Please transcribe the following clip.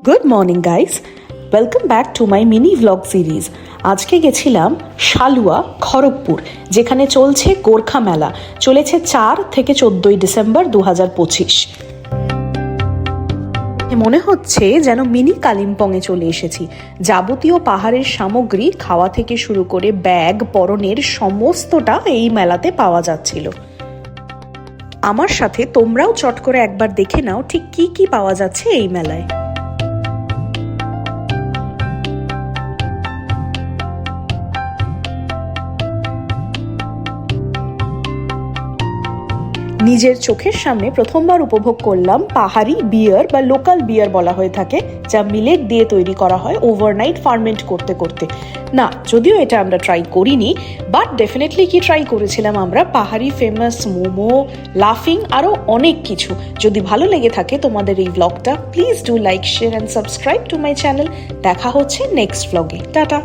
Good morning guys, welcome back to my mini vlog series. আজকে গেছিলাম শালুয়া, খড়গপুর, যেখানে চলছে গোর্খা মেলা। চলেছে 4 থেকে 14 ডিসেম্বর 2025। মনে হচ্ছে যেন মিনি কালিম্পংয়ে চলে এসেছি। যাবতীয় পাহাড়ের সামগ্রী, খাওয়া থেকে শুরু করে ব্যাগ, পরনের সমস্তটা এই মেলাতে পাওয়া যাচ্ছিল। আমার সাথে তোমরাও চট করে একবার দেখে নাও ঠিক কি কি পাওয়া যাচ্ছে এই মেলায়। নিজের চোখের সামনে প্রথমবার উপভোগ করলাম পাহাড়ি বিয়ার বা লোকাল বিয়ার বলা হয়ে থাকে, যা মিলেট দিয়ে তৈরি করা হয় ওভারনাইট ফার্মেন্ট করতে করতে। না, যদিও এটা আমরা ট্রাই করিনি, বাট ডেফিনেটলি কি ট্রাই করেছিলাম আমরা পাহাড়ি ফেমাস মোমো, লাফিং, আরও অনেক কিছু। যদি ভালো লেগে থাকে তোমাদের এই ব্লগটা, please do like, share and subscribe to my channel. দেখা হচ্ছে নেক্সট ব্লগে। টাটা।